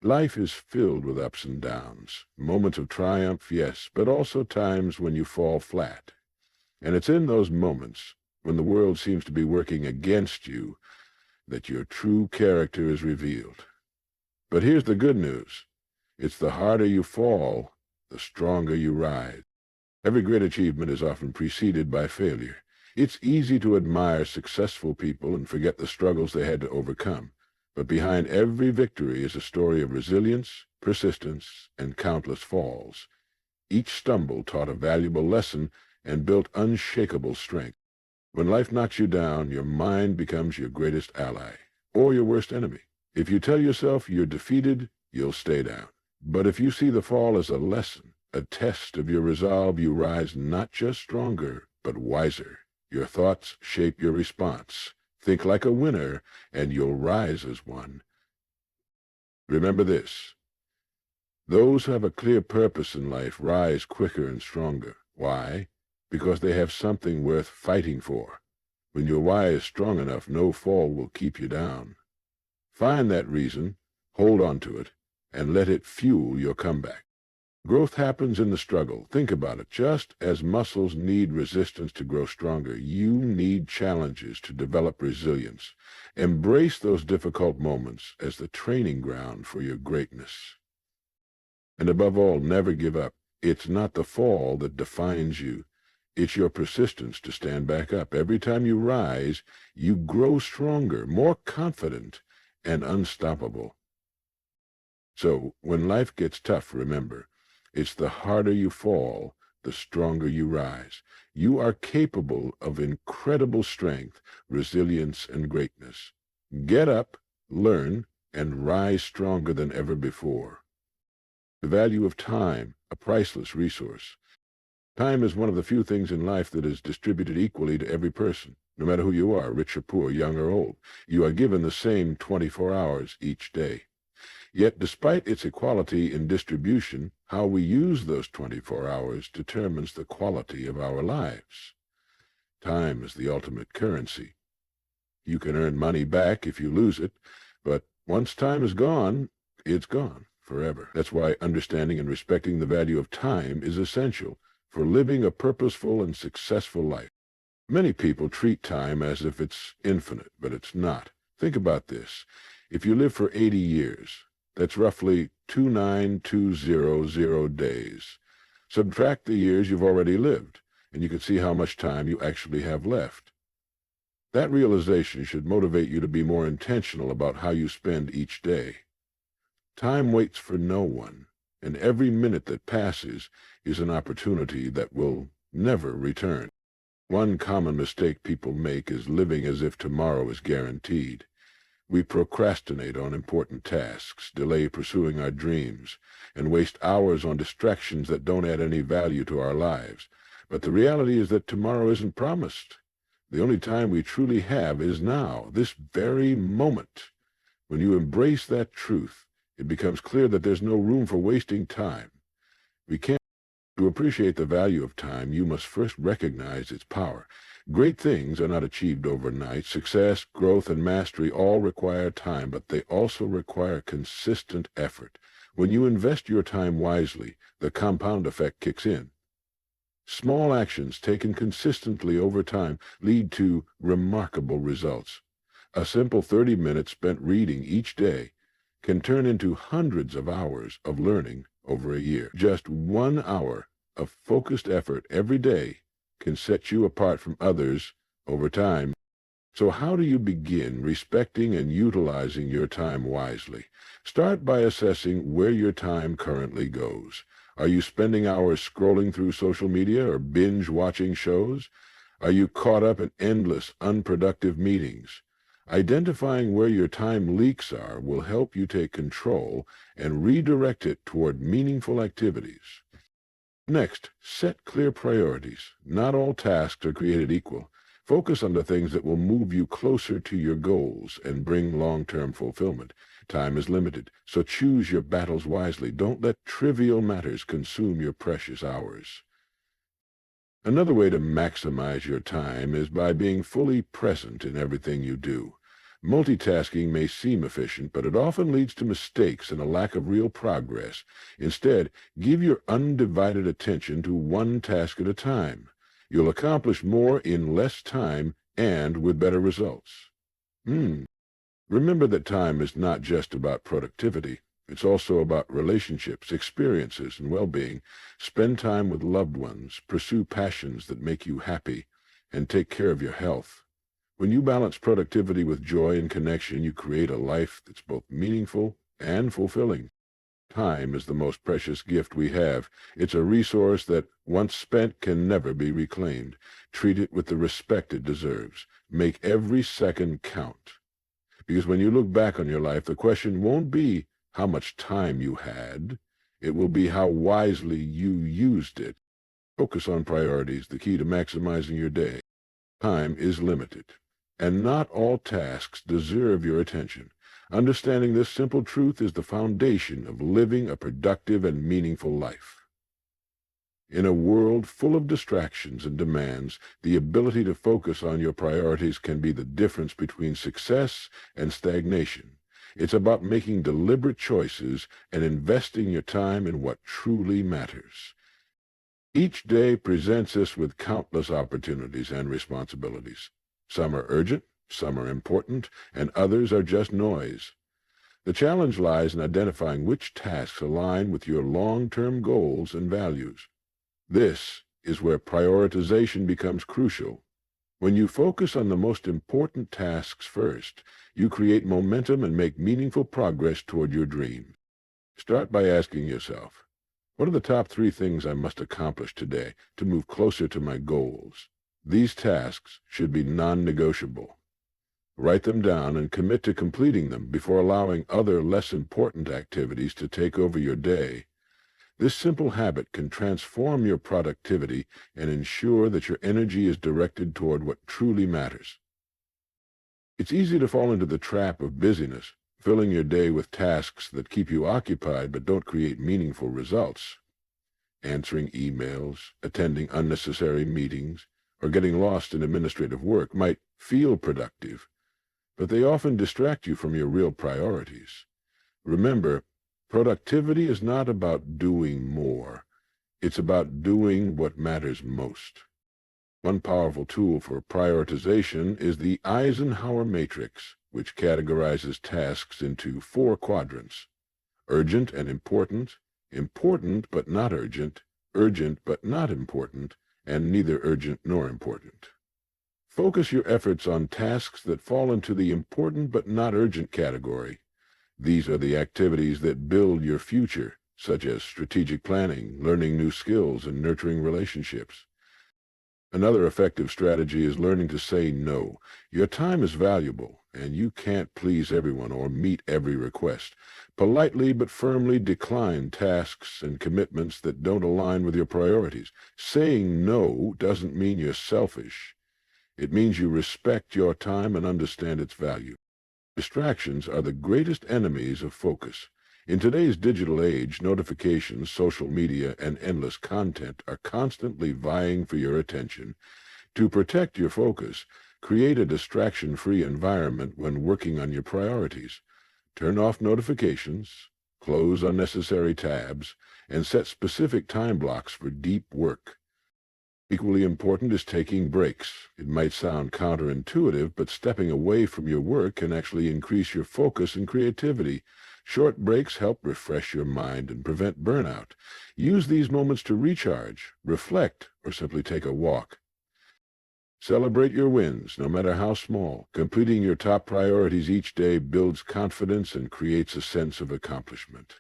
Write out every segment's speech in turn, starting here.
Life is filled with ups and downs, moments of triumph, yes, but also times when you fall flat. And it's in those moments, when the world seems to be working against you, that your true character is revealed. But here's the good news. It's the harder you fall, the stronger you rise. Every great achievement is often preceded by failure. It's easy to admire successful people and forget the struggles they had to overcome. But behind every victory is a story of resilience, persistence, and countless falls. Each stumble taught a valuable lesson and built unshakable strength. When life knocks you down, your mind becomes your greatest ally, or your worst enemy. If you tell yourself you're defeated, you'll stay down. But if you see the fall as a lesson, a test of your resolve, you rise not just stronger, but wiser. Your thoughts shape your response. Think like a winner, and you'll rise as one. Remember this. Those who have a clear purpose in life rise quicker and stronger. Why? Because they have something worth fighting for. When your why is strong enough, no fall will keep you down. Find that reason, hold on to it, and let it fuel your comeback. Growth happens in the struggle. Think about it. Just as muscles need resistance to grow stronger, you need challenges to develop resilience. Embrace those difficult moments as the training ground for your greatness. And above all, never give up. It's not the fall that defines you. It's your persistence to stand back up. Every time you rise, you grow stronger, more confident, and unstoppable. So, when life gets tough, remember, it's the harder you fall, the stronger you rise. You are capable of incredible strength, resilience, and greatness. Get up, learn, and rise stronger than ever before. The value of time, a priceless resource. Time is one of the few things in life that is distributed equally to every person, no matter who you are, rich or poor, young or old. You are given the same 24 hours each day. Yet, despite its equality in distribution, how we use those 24 hours determines the quality of our lives. Time is the ultimate currency. You can earn money back if you lose it, but once time is gone, it's gone forever. That's why understanding and respecting the value of time is essential for living a purposeful and successful life. Many people treat time as if it's infinite, but it's not. Think about this. If you live for 80 years, that's roughly 29200 days. Subtract the years you've already lived, and you can see how much time you actually have left. That realization should motivate you to be more intentional about how you spend each day. Time waits for no one, and every minute that passes is an opportunity that will never return. One common mistake people make is living as if tomorrow is guaranteed. We procrastinate on important tasks, delay pursuing our dreams, and waste hours on distractions that don't add any value to our lives. But the reality is that tomorrow isn't promised. The only time we truly have is now, this very moment. When you embrace that truth, it becomes clear that there's no room for wasting time. To appreciate the value of time, you must first recognize its power. Great things are not achieved overnight. Success, growth, and mastery all require time, but they also require consistent effort. When you invest your time wisely, the compound effect kicks in. Small actions taken consistently over time lead to remarkable results. A simple 30 minutes spent reading each day can turn into hundreds of hours of learning over a year. Just 1 hour of focused effort every day can set you apart from others over time. So how do you begin respecting and utilizing your time wisely? Start by assessing where your time currently goes. Are you spending hours scrolling through social media or binge watching shows? Are you caught up in endless, unproductive meetings? Identifying where your time leaks are will help you take control and redirect it toward meaningful activities. Next, set clear priorities. Not all tasks are created equal. Focus on the things that will move you closer to your goals and bring long-term fulfillment. Time is limited, so choose your battles wisely. Don't let trivial matters consume your precious hours. Another way to maximize your time is by being fully present in everything you do. Multitasking may seem efficient, but it often leads to mistakes and a lack of real progress. Instead, give your undivided attention to one task at a time. You'll accomplish more in less time and with better results. Remember that time is not just about productivity. It's also about relationships, experiences, and well-being. Spend time with loved ones, pursue passions that make you happy, and take care of your health. When you balance productivity with joy and connection, you create a life that's both meaningful and fulfilling. Time is the most precious gift we have. It's a resource that, once spent, can never be reclaimed. Treat it with the respect it deserves. Make every second count. Because when you look back on your life, the question won't be how much time you had. It will be how wisely you used it. Focus on priorities, the key to maximizing your day. Time is limited, and not all tasks deserve your attention. Understanding this simple truth is the foundation of living a productive and meaningful life. In a world full of distractions and demands, the ability to focus on your priorities can be the difference between success and stagnation. It's about making deliberate choices and investing your time in what truly matters. Each day presents us with countless opportunities and responsibilities. Some are urgent, some are important, and others are just noise. The challenge lies in identifying which tasks align with your long-term goals and values. This is where prioritization becomes crucial. When you focus on the most important tasks first, you create momentum and make meaningful progress toward your dream. Start by asking yourself, what are the top 3 things I must accomplish today to move closer to my goals? These tasks should be non-negotiable. Write them down and commit to completing them before allowing other less important activities to take over your day. This simple habit can transform your productivity and ensure that your energy is directed toward what truly matters. It's easy to fall into the trap of busyness, filling your day with tasks that keep you occupied but don't create meaningful results. Answering emails, attending unnecessary meetings, or getting lost in administrative work might feel productive, but they often distract you from your real priorities. Remember, productivity is not about doing more. It's about doing what matters most. One powerful tool for prioritization is the Eisenhower matrix, which categorizes tasks into 4 quadrants: urgent and important, important but not urgent, urgent but not important, and neither urgent nor important. Focus your efforts on tasks that fall into the important but not urgent category. These are the activities that build your future, such as strategic planning, learning new skills, and nurturing relationships. Another effective strategy is learning to say no. Your time is valuable, and you can't please everyone or meet every request. Politely but firmly decline tasks and commitments that don't align with your priorities. Saying no doesn't mean you're selfish. It means you respect your time and understand its value. Distractions are the greatest enemies of focus. In today's digital age, notifications, social media, and endless content are constantly vying for your attention. To protect your focus, create a distraction-free environment when working on your priorities. Turn off notifications, close unnecessary tabs, and set specific time blocks for deep work. Equally important is taking breaks. It might sound counterintuitive, but stepping away from your work can actually increase your focus and creativity. Short breaks help refresh your mind and prevent burnout. Use these moments to recharge, reflect, or simply take a walk. Celebrate your wins, no matter how small. Completing your top priorities each day builds confidence and creates a sense of accomplishment.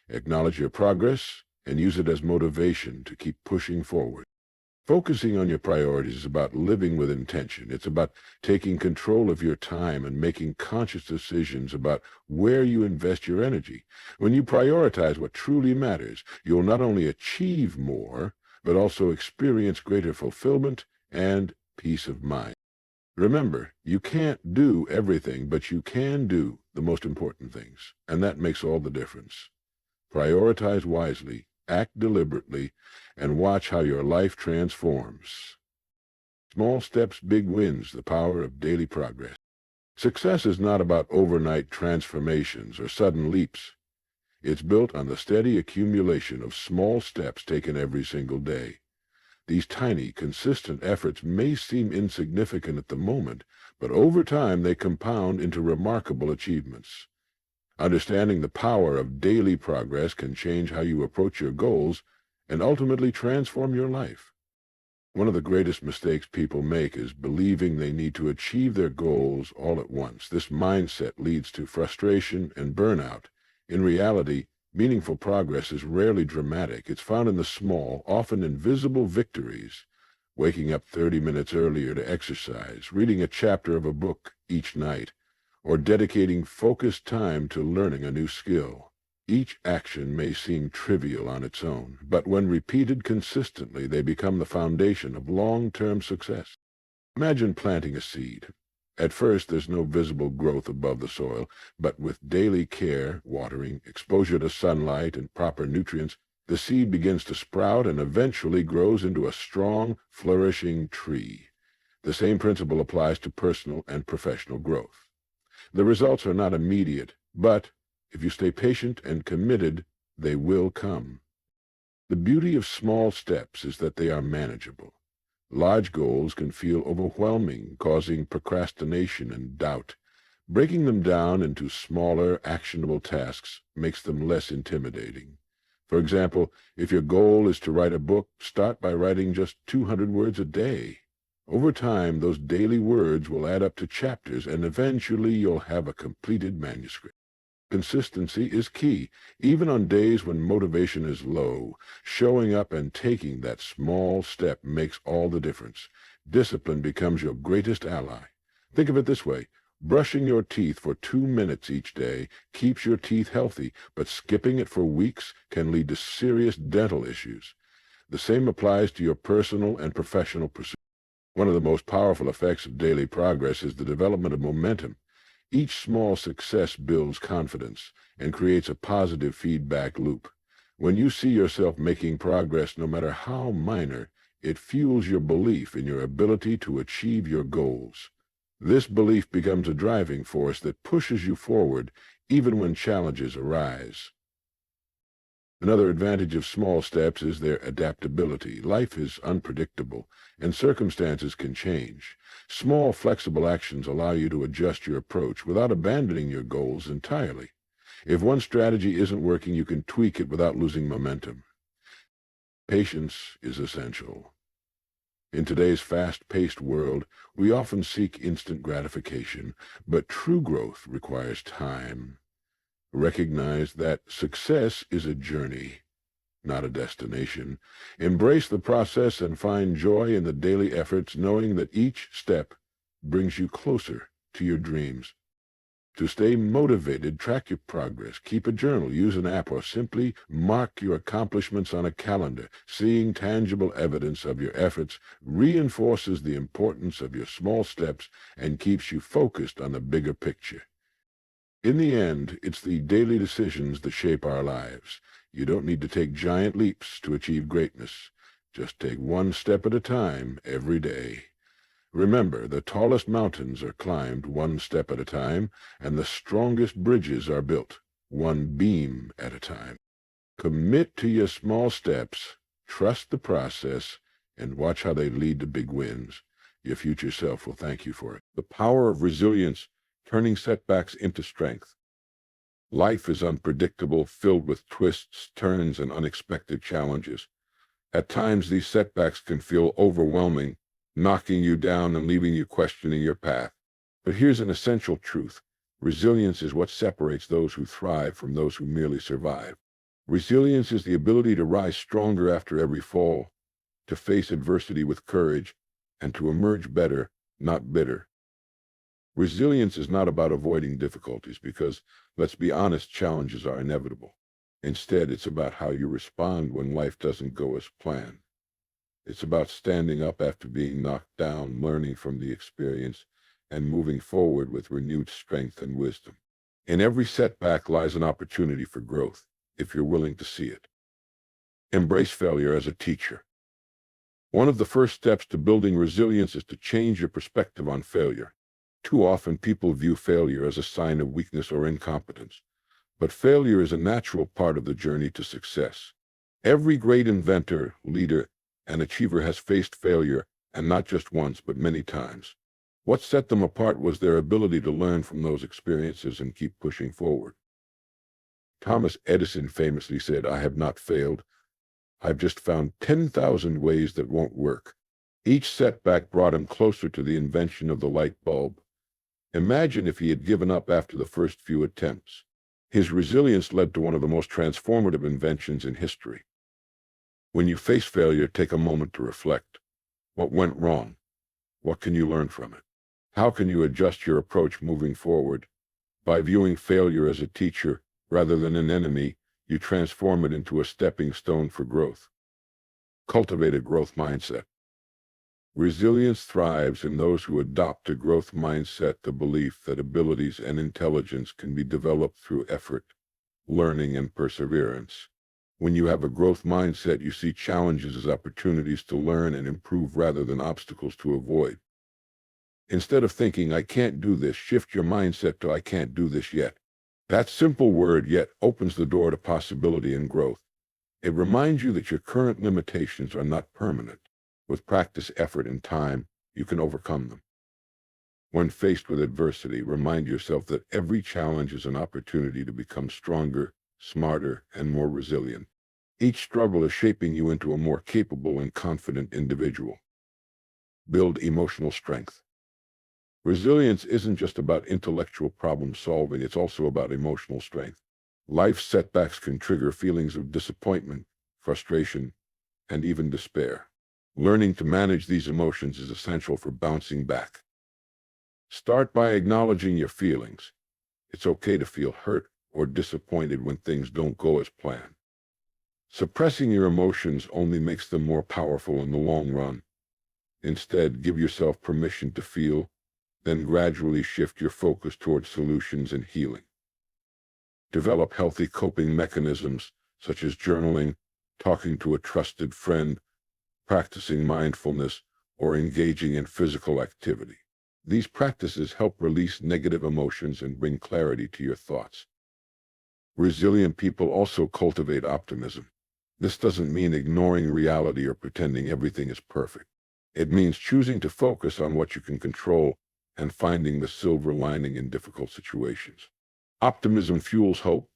Acknowledge your progress and use it as motivation to keep pushing forward. Focusing on your priorities is about living with intention. It's about taking control of your time and making conscious decisions about where you invest your energy. When you prioritize what truly matters, you'll not only achieve more, but also experience greater fulfillment and peace of mind. Remember, you can't do everything, but you can do the most important things, and that makes all the difference. Prioritize wisely, act deliberately, and watch how your life transforms. Small steps, big wins, the power of daily progress. Success is not about overnight transformations or sudden leaps. It's built on the steady accumulation of small steps taken every single day. These tiny, consistent efforts may seem insignificant at the moment, but over time they compound into remarkable achievements. Understanding the power of daily progress can change how you approach your goals and ultimately transform your life. One of the greatest mistakes people make is believing they need to achieve their goals all at once. This mindset leads to frustration and burnout. In reality, meaningful progress is rarely dramatic. It's found in the small, often invisible victories. Waking up 30 minutes earlier to exercise, reading a chapter of a book each night, or dedicating focused time to learning a new skill. Each action may seem trivial on its own, but when repeated consistently, they become the foundation of long-term success. Imagine planting a seed. At first, there's no visible growth above the soil, but with daily care, watering, exposure to sunlight, and proper nutrients, the seed begins to sprout and eventually grows into a strong, flourishing tree. The same principle applies to personal and professional growth. The results are not immediate, but if you stay patient and committed, they will come. The beauty of small steps is that they are manageable. Large goals can feel overwhelming, causing procrastination and doubt. Breaking them down into smaller, actionable tasks makes them less intimidating. For example, if your goal is to write a book, start by writing just 200 words a day. Over time, those daily words will add up to chapters, and eventually you'll have a completed manuscript. Consistency is key. Even on days when motivation is low, showing up and taking that small step makes all the difference. Discipline becomes your greatest ally. Think of it this way. Brushing your teeth for 2 minutes each day keeps your teeth healthy, but skipping it for weeks can lead to serious dental issues. The same applies to your personal and professional pursuits. One of the most powerful effects of daily progress is the development of momentum. Each small success builds confidence and creates a positive feedback loop. When you see yourself making progress, no matter how minor, it fuels your belief in your ability to achieve your goals. This belief becomes a driving force that pushes you forward even when challenges arise. Another advantage of small steps is their adaptability. Life is unpredictable, and circumstances can change. Small, flexible actions allow you to adjust your approach without abandoning your goals entirely. If one strategy isn't working, you can tweak it without losing momentum. Patience is essential. In today's fast-paced world, we often seek instant gratification, but true growth requires time. Recognize that success is a journey, not a destination. Embrace the process and find joy in the daily efforts, knowing that each step brings you closer to your dreams. To stay motivated, track your progress, keep a journal, use an app, or simply mark your accomplishments on a calendar. Seeing tangible evidence of your efforts reinforces the importance of your small steps and keeps you focused on the bigger picture. In the end, it's the daily decisions that shape our lives. You don't need to take giant leaps to achieve greatness. Just take one step at a time every day. Remember, the tallest mountains are climbed one step at a time, and the strongest bridges are built one beam at a time. Commit to your small steps, trust the process, and watch how they lead to big wins. Your future self will thank you for it. The power of resilience, turning setbacks into strength. Life is unpredictable, filled with twists, turns, and unexpected challenges. At times, these setbacks can feel overwhelming, knocking you down and leaving you questioning your path. But here's an essential truth. Resilience is what separates those who thrive from those who merely survive. Resilience is the ability to rise stronger after every fall, to face adversity with courage, and to emerge better, not bitter. Resilience is not about avoiding difficulties because, let's be honest, challenges are inevitable. Instead, it's about how you respond when life doesn't go as planned. It's about standing up after being knocked down, learning from the experience, and moving forward with renewed strength and wisdom. In every setback lies an opportunity for growth, if you're willing to see it. Embrace failure as a teacher. One of the first steps to building resilience is to change your perspective on failure. Too often people view failure as a sign of weakness or incompetence, but failure is a natural part of the journey to success. Every great inventor, leader, and achiever has faced failure, and not just once, but many times. What set them apart was their ability to learn from those experiences and keep pushing forward. Thomas Edison famously said, "I have not failed. I've just found 10,000 ways that won't work." Each setback brought him closer to the invention of the light bulb. Imagine if he had given up after the first few attempts. His resilience led to one of the most transformative inventions in history. When you face failure, take a moment to reflect. What went wrong? What can you learn from it? How can you adjust your approach moving forward? By viewing failure as a teacher rather than an enemy, you transform it into a stepping stone for growth. Cultivate a growth mindset. Resilience thrives in those who adopt a growth mindset, the belief that abilities and intelligence can be developed through effort, learning, and perseverance. When you have a growth mindset, you see challenges as opportunities to learn and improve rather than obstacles to avoid. Instead of thinking, "I can't do this," shift your mindset to, "I can't do this yet." That simple word "yet" opens the door to possibility and growth. It reminds you that your current limitations are not permanent. With practice, effort, and time, you can overcome them. When faced with adversity, remind yourself that every challenge is an opportunity to become stronger, smarter, and more resilient. Each struggle is shaping you into a more capable and confident individual. Build emotional strength. Resilience isn't just about intellectual problem solving, it's also about emotional strength. Life setbacks can trigger feelings of disappointment, frustration, and even despair. Learning to manage these emotions is essential for bouncing back. Start by acknowledging your feelings. It's okay to feel hurt or disappointed when things don't go as planned. Suppressing your emotions only makes them more powerful in the long run. Instead, give yourself permission to feel, then gradually shift your focus towards solutions and healing. Develop healthy coping mechanisms such as journaling, talking to a trusted friend, practicing mindfulness, or engaging in physical activity. These practices help release negative emotions and bring clarity to your thoughts. Resilient people also cultivate optimism. This doesn't mean ignoring reality or pretending everything is perfect. It means choosing to focus on what you can control and finding the silver lining in difficult situations. Optimism fuels hope,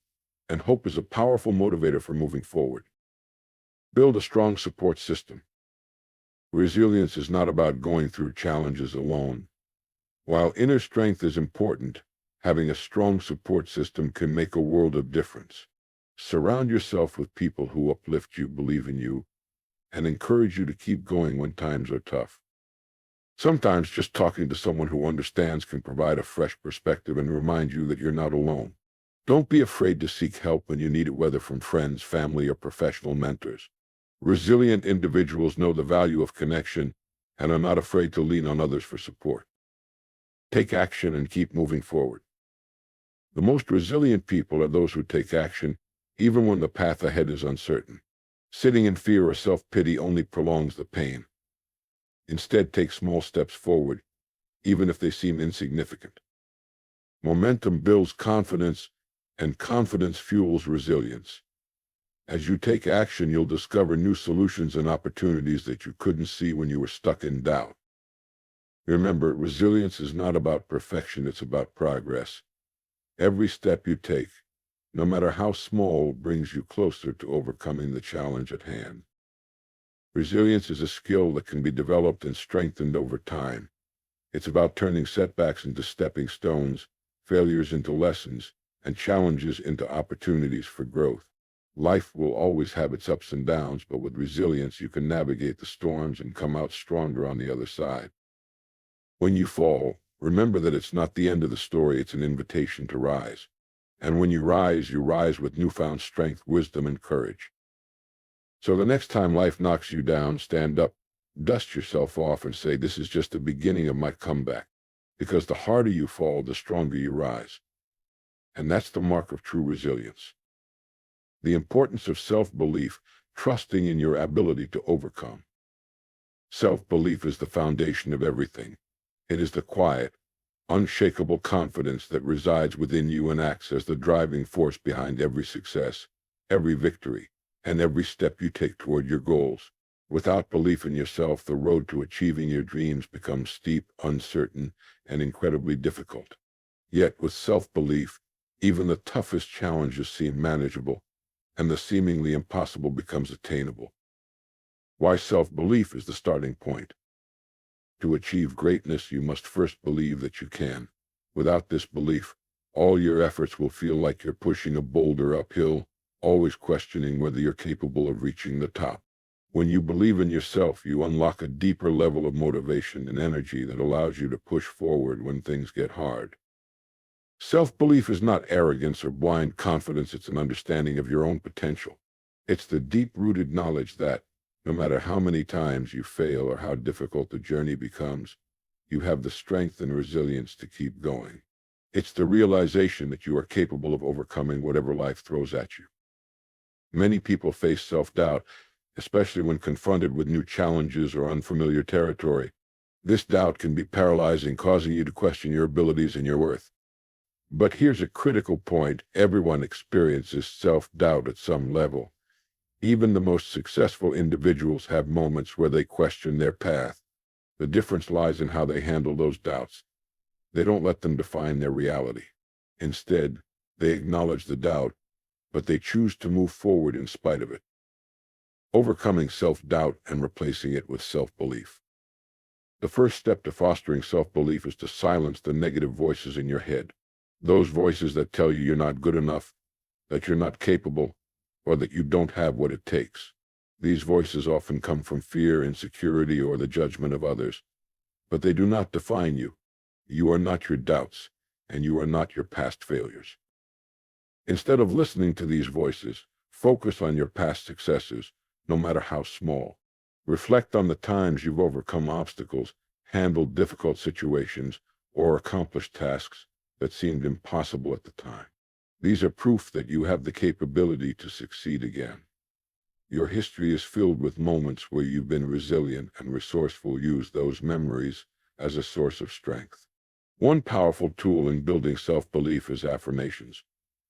and hope is a powerful motivator for moving forward. Build a strong support system. Resilience is not about going through challenges alone. While inner strength is important, having a strong support system can make a world of difference. Surround yourself with people who uplift you, believe in you, and encourage you to keep going when times are tough. Sometimes just talking to someone who understands can provide a fresh perspective and remind you that you're not alone. Don't be afraid to seek help when you need it, whether from friends, family, or professional mentors. Resilient individuals know the value of connection and are not afraid to lean on others for support. Take action and keep moving forward. The most resilient people are those who take action, even when the path ahead is uncertain. Sitting in fear or self-pity only prolongs the pain. Instead, take small steps forward, even if they seem insignificant. Momentum builds confidence, and confidence fuels resilience. As you take action, you'll discover new solutions and opportunities that you couldn't see when you were stuck in doubt. Remember, resilience is not about perfection, it's about progress. Every step you take, no matter how small, brings you closer to overcoming the challenge at hand. Resilience is a skill that can be developed and strengthened over time. It's about turning setbacks into stepping stones, failures into lessons, and challenges into opportunities for growth. Life will always have its ups and downs, but with resilience, you can navigate the storms and come out stronger on the other side. When you fall, remember that it's not the end of the story, it's an invitation to rise. And when you rise with newfound strength, wisdom, and courage. So the next time life knocks you down, stand up, dust yourself off, and say, "This is just the beginning of my comeback." Because the harder you fall, the stronger you rise. And that's the mark of true resilience. The importance of self-belief, trusting in your ability to overcome. Self-belief is the foundation of everything. It is the quiet, unshakable confidence that resides within you and acts as the driving force behind every success, every victory, and every step you take toward your goals. Without belief in yourself, the road to achieving your dreams becomes steep, uncertain, and incredibly difficult. Yet with self-belief, even the toughest challenges seem manageable, and the seemingly impossible becomes attainable. Why self-belief is the starting point. To achieve greatness, you must first believe that you can. Without this belief, all your efforts will feel like you're pushing a boulder uphill, always questioning whether you're capable of reaching the top. When you believe in yourself, you unlock a deeper level of motivation and energy that allows you to push forward when things get hard. Self-belief is not arrogance or blind confidence, it's an understanding of your own potential. It's the deep-rooted knowledge that, no matter how many times you fail or how difficult the journey becomes, you have the strength and resilience to keep going. It's the realization that you are capable of overcoming whatever life throws at you. Many people face self-doubt, especially when confronted with new challenges or unfamiliar territory. This doubt can be paralyzing, causing you to question your abilities and your worth. But here's a critical point. Everyone experiences self-doubt at some level. Even the most successful individuals have moments where they question their path. The difference lies in how they handle those doubts. They don't let them define their reality. Instead, they acknowledge the doubt, but they choose to move forward in spite of it. Overcoming self-doubt and replacing it with self-belief. The first step to fostering self-belief is to silence the negative voices in your head. Those voices that tell you you're not good enough, that you're not capable, or that you don't have what it takes. These voices often come from fear, insecurity, or the judgment of others. But they do not define you. You are not your doubts, and you are not your past failures. Instead of listening to these voices, focus on your past successes, no matter how small. Reflect on the times you've overcome obstacles, handled difficult situations, or accomplished tasks that seemed impossible at the time. These are proof that you have the capability to succeed again. Your history is filled with moments where you've been resilient and resourceful. Use those memories as a source of strength. One powerful tool in building self-belief is affirmations.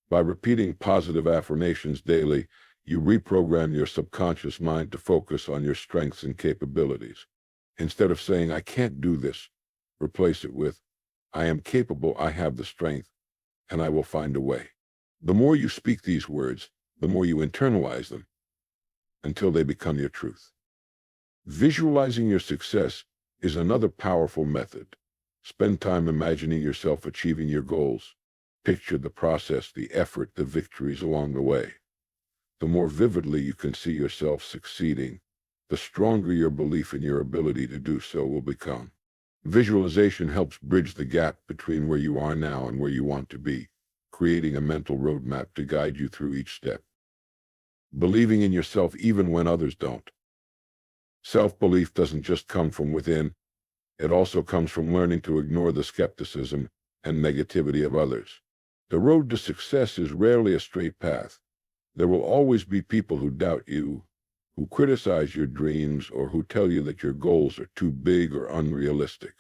By repeating positive affirmations daily, you reprogram your subconscious mind to focus on your strengths and capabilities. Instead of saying, "I can't do this," replace it with, "I am capable, I have the strength, and I will find a way." The more you speak these words, the more you internalize them until they become your truth. Visualizing your success is another powerful method. Spend time imagining yourself achieving your goals. Picture the process, the effort, the victories along the way. The more vividly you can see yourself succeeding, the stronger your belief in your ability to do so will become. Visualization helps bridge the gap between where you are now and where you want to be, creating a mental roadmap to guide you through each step. Believing in yourself even when others don't. Self-belief doesn't just come from within, it also comes from learning to ignore the skepticism and negativity of others. The road to success is rarely a straight path. There will always be people who doubt you, who criticize your dreams, or who tell you that your goals are too big or unrealistic.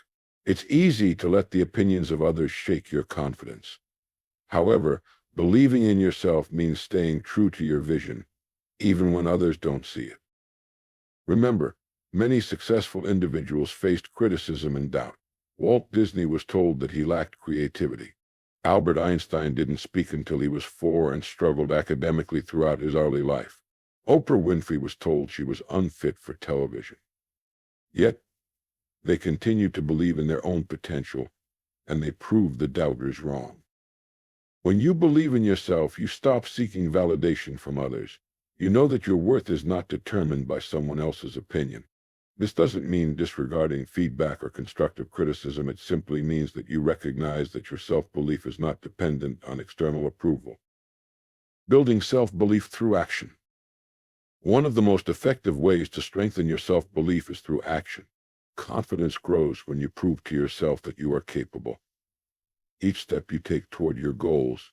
It's easy to let the opinions of others shake your confidence. However, believing in yourself means staying true to your vision, even when others don't see it. Remember, many successful individuals faced criticism and doubt. Walt Disney was told that he lacked creativity. Albert Einstein didn't speak until he was 4 and struggled academically throughout his early life. Oprah Winfrey was told she was unfit for television. Yet, they continued to believe in their own potential, and they proved the doubters wrong. When you believe in yourself, you stop seeking validation from others. You know that your worth is not determined by someone else's opinion. This doesn't mean disregarding feedback or constructive criticism. It simply means that you recognize that your self-belief is not dependent on external approval. Building self-belief through action. One of the most effective ways to strengthen your self-belief is through action. Confidence grows when you prove to yourself that you are capable. Each step you take toward your goals,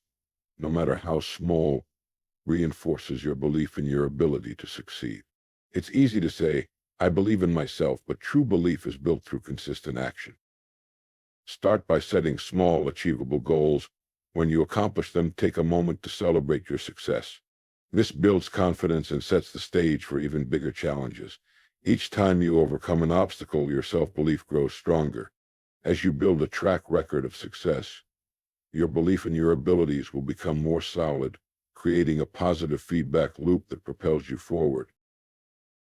no matter how small, reinforces your belief in your ability to succeed. It's easy to say, "I believe in myself," but true belief is built through consistent action. Start by setting small, achievable goals. When you accomplish them, take a moment to celebrate your success. This builds confidence and sets the stage for even bigger challenges. Each time you overcome an obstacle, your self-belief grows stronger. As you build a track record of success, your belief in your abilities will become more solid, creating a positive feedback loop that propels you forward.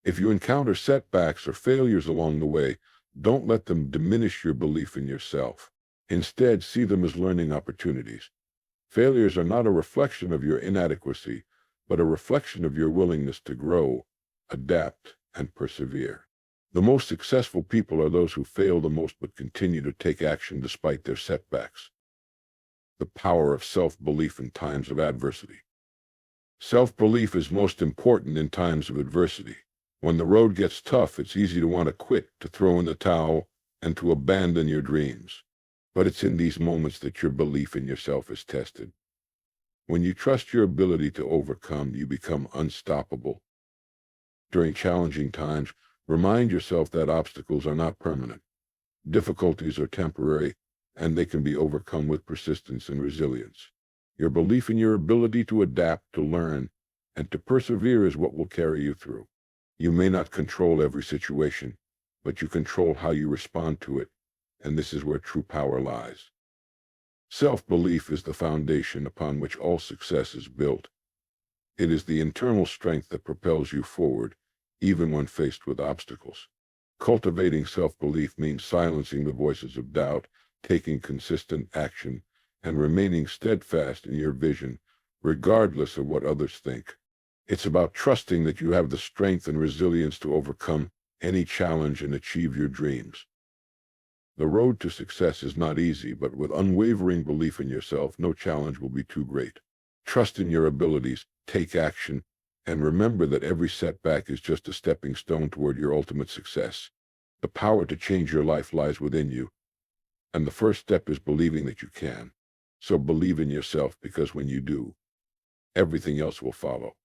If you encounter setbacks or failures along the way, don't let them diminish your belief in yourself. Instead, see them as learning opportunities. Failures are not a reflection of your inadequacy, but a reflection of your willingness to grow, adapt, and persevere. The most successful people are those who fail the most but continue to take action despite their setbacks. The power of self-belief in times of adversity. Self-belief is most important in times of adversity. When the road gets tough, it's easy to want to quit, to throw in the towel, and to abandon your dreams. But it's in these moments that your belief in yourself is tested. When you trust your ability to overcome, you become unstoppable. During challenging times, remind yourself that obstacles are not permanent. Difficulties are temporary, and they can be overcome with persistence and resilience. Your belief in your ability to adapt, to learn, and to persevere is what will carry you through. You may not control every situation, but you control how you respond to it, and this is where true power lies. Self-belief is the foundation upon which all success is built. It is the internal strength that propels you forward, even when faced with obstacles. Cultivating self-belief means silencing the voices of doubt, taking consistent action, and remaining steadfast in your vision, regardless of what others think. It's about trusting that you have the strength and resilience to overcome any challenge and achieve your dreams. The road to success is not easy, but with unwavering belief in yourself, no challenge will be too great. Trust in your abilities, take action, and remember that every setback is just a stepping stone toward your ultimate success. The power to change your life lies within you, and the first step is believing that you can. So believe in yourself, because when you do, everything else will follow.